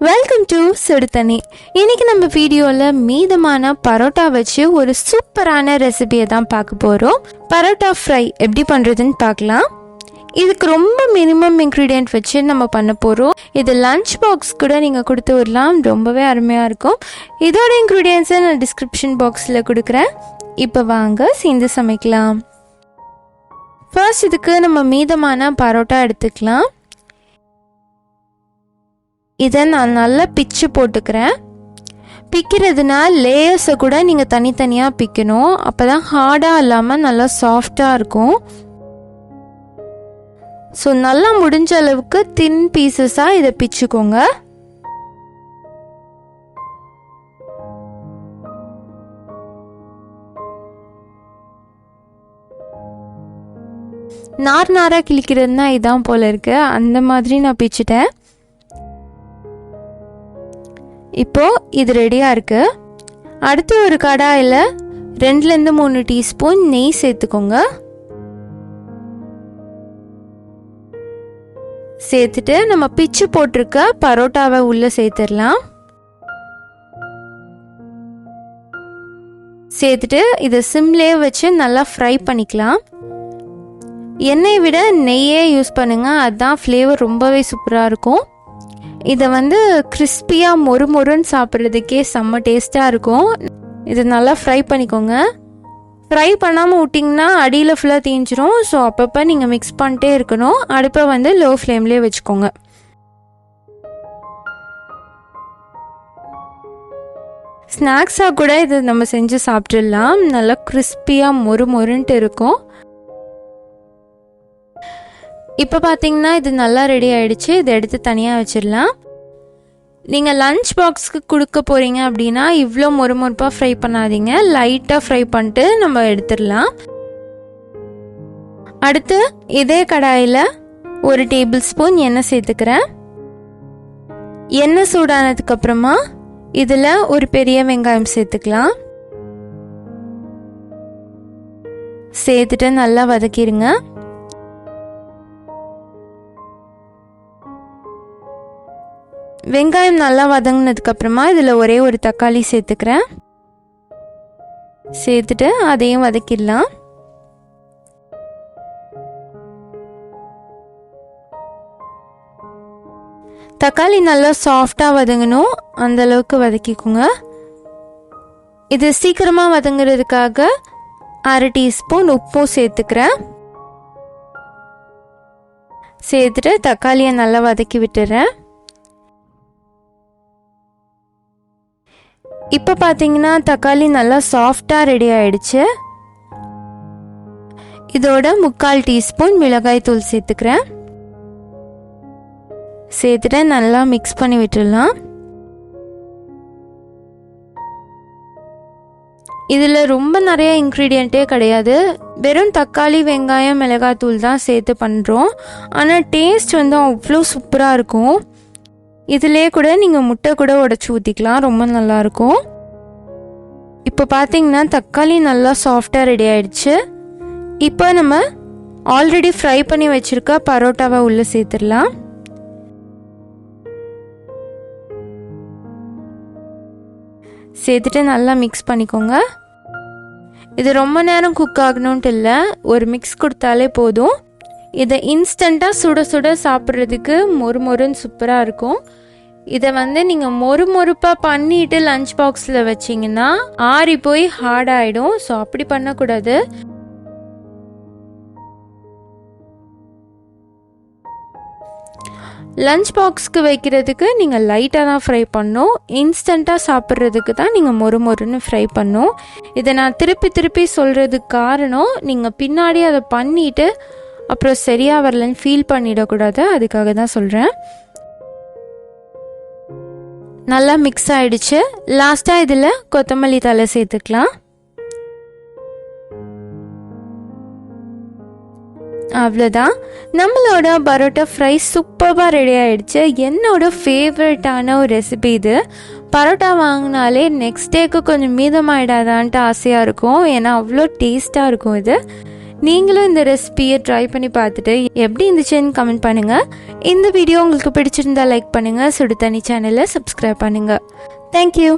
Welcome to சுடுதண்ணி. இன்றைக்கி நம்ம வீடியோவில் மீதமான பரோட்டா வச்சு ஒரு சூப்பரான ரெசிபியை தான் பார்க்க போகிறோம். பரோட்டா ஃப்ரை எப்படி பண்ணுறதுன்னு பார்க்கலாம். இதுக்கு ரொம்ப மினிமம் இன்க்ரீடியன்ட் வச்சு நம்ம பண்ண போகிறோம். இது லஞ்ச் பாக்ஸ் கூட நீங்கள் கொடுத்து விடலாம், ரொம்பவே அருமையாக இருக்கும். இதோட இன்க்ரீடியன்ஸை நான் டிஸ்கிரிப்ஷன் பாக்ஸில் கொடுக்குறேன். இப்போ வாங்க சேர்ந்து சமைக்கலாம். ஃபர்ஸ்ட் இதுக்கு நம்ம மீதமான பரோட்டா எடுத்துக்கலாம். இதை நான் நல்லா பிச்சு போட்டுக்கிறேன். பிக்கிறதுனா லேயர்ஸை கூட நீங்கள் தனித்தனியாக பிக்கணும், அப்போ தான் ஹார்டாக இல்லாமல் நல்லா சாஃப்டாக இருக்கும். ஸோ நல்லா முடிஞ்ச அளவுக்கு தின் பீசஸாக இதை பிச்சுக்கோங்க. நார் நாராக கிழிக்கிறதுனா இதான் போல் இருக்கு, அந்த மாதிரி நான் பிச்சுட்டேன். இப்போது இது ரெடியாக இருக்குது. அடுத்து ஒரு கடாயில் 2-3 டீஸ்பூன் நெய் சேர்த்துக்கோங்க. சேர்த்துட்டு நம்ம பிச்சு போட்டிருக்க பரோட்டாவை உள்ளே சேர்த்துடலாம். சேர்த்துட்டு இதை சிம்லேயே வச்சு நல்லா ஃப்ரை பண்ணிக்கலாம். எண்ணெயை விட நெய்யே யூஸ் பண்ணுங்கள், அதுதான் ஃப்ளேவர் ரொம்பவே சூப்பராக இருக்கும். இதை கிறிஸ்பியாக மொறுன்னு சாப்பிட்றதுக்கே செம்ம டேஸ்ட்டாக இருக்கும். இதை நல்லா ஃப்ரை பண்ணிக்கோங்க. ஃப்ரை பண்ணாமல் விட்டிங்கன்னா அடியில் ஃபுல்லாக தீஞ்சிரும். ஸோ அப்பப்போ நீங்கள் மிக்ஸ் பண்ணிட்டே இருக்கணும். அடுப்பை லோ ஃப்ளேம்லேயே வச்சுக்கோங்க. ஸ்நாக்ஸாக கூட இதை நம்ம செஞ்சு சாப்பிட்றலாம். நல்லா கிறிஸ்பியாக மொறுன்ட்டு இருக்கும். இப்போ பார்த்தீங்கன்னா இது நல்லா ரெடி ஆகிடுச்சு. இதை எடுத்து தனியாக வச்சிடலாம். நீங்கள் லஞ்ச் பாக்ஸுக்கு கொடுக்க போகிறீங்க அப்படின்னா இவ்வளோ மொறுப்பாக ஃப்ரை பண்ணாதீங்க, லைட்டாக ஃப்ரை பண்ணிட்டு நம்ம எடுத்துடலாம். அடுத்து இதே கடாயில் 1 டேபிள் ஸ்பூன் எண்ணெய் சேர்த்துக்கிறேன். எண்ணெய் சூடானதுக்கப்புறமா இதில் ஒரு பெரிய வெங்காயம் சேர்த்துக்கலாம். சேர்த்துட்டு நல்லா வதக்கிடுங்க. வெங்காயம் நல்லா வதங்கினதுக்கப்புறமா இதில் ஒரே ஒரு தக்காளி சேர்த்துக்கிறேன். சேர்த்துட்டு அதையும் வதக்கிடலாம். தக்காளி நல்லா சாஃப்டாக வதங்கணும், அந்தளவுக்கு வதக்கிக்கோங்க. இது சீக்கிரமாக வதங்குறதுக்காக 1/2 டீஸ்பூன் உப்பும் சேர்த்துக்கிறேன். சேர்த்துட்டு தக்காளியை நல்லா வதக்கி விட்டுறேன். இப்போ பார்த்தீங்கன்னா தக்காளி நல்லா சாஃப்டாக ரெடி ஆயிடுச்சு. இதோட 3/4 டீஸ்பூன் மிளகாய் தூள் சேர்த்துக்கிறேன். சேர்த்துட்டு நல்லா மிக்ஸ் பண்ணி விட்டுடலாம். இதில் ரொம்ப நிறைய இன்க்ரீடியண்ட்டே கிடையாது, வெறும் தக்காளி வெங்காயம் மிளகாய் தூள் தான் சேர்த்து பண்ணுறோம். ஆனால் டேஸ்ட் அவ்வளோ சூப்பராக இருக்கும். இதிலே கூட நீங்கள் முட்டை கூட உடச்சி ஊற்றிக்கலாம், ரொம்ப நல்லாயிருக்கும். இப்போ பார்த்தீங்கன்னா தக்காளி நல்லா சாஃப்டாக ரெடி ஆயிடுச்சு. இப்போ நம்ம ஆல்ரெடி ஃப்ரை பண்ணி வச்சுருக்க பரோட்டாவை உள்ளே சேர்த்துடலாம். சேர்த்துட்டு நல்லா மிக்ஸ் பண்ணிக்கோங்க. இது ரொம்ப நேரம் குக் ஆகணுன்ட்டு இல்லை, ஒரு மிக்ஸ் கொடுத்தாலே போதும். இதை இன்ஸ்டண்ட்டாக சுட சுட சாப்பிட்றதுக்கு மொறுன்னு சூப்பராக இருக்கும். இதை நீங்கள் மொறுப்பாக பண்ணிட்டு லஞ்ச் பாக்ஸில் வச்சிங்கன்னா ஆறி போய் ஹார்டாகிடும். ஸோ அப்படி பண்ணக்கூடாது. லஞ்ச் பாக்ஸ்க்கு வைக்கிறதுக்கு நீங்கள் லைட்டாக தான் ஃப்ரை பண்ணணும், இன்ஸ்டண்ட்டாக சாப்பிட்றதுக்கு தான் நீங்கள் மொறுன்னு ஃப்ரை பண்ணணும். இதை நான் திருப்பி சொல்கிறதுக்கு காரணம், நீங்கள் பின்னாடி அதை பண்ணிவிட்டு அப்புறம் சரியாக வரலன்னு ஃபீல் பண்ணிடக்கூடாது, அதுக்காக தான் சொல்கிறேன். நல்லா மிக்ஸ் ஆகிடுச்சு. லாஸ்ட்டாக இதில் கொத்தமல்லி தழை சேர்த்துக்கலாம். அவ்வளோதான், நம்மளோட பரோட்டா ஃப்ரை சூப்பராக ரெடி ஆகிடுச்சு. என்னோட ஃபேவரட்டான ஒரு ரெசிபி இது. பரோட்டா வாங்கினாலே நெக்ஸ்ட் டேக்கு கொஞ்சம் மீதமாகிடாதான்ட்டு ஆசையாக இருக்கும், ஏன்னா அவ்வளோ டேஸ்ட்டாக இருக்கும் இது. நீங்களும் இந்த ரெசிபியை ட்ரை பண்ணி பார்த்துட்டு எப்படி இருந்துச்சுன்னு கமெண்ட் பண்ணுங்கள். இந்த வீடியோ உங்களுக்கு பிடிச்சிருந்தா லைக் பண்ணுங்கள். சுடு தண்ணி சேனலை சப்ஸ்கிரைப் பண்ணுங்கள். தேங்க்யூ.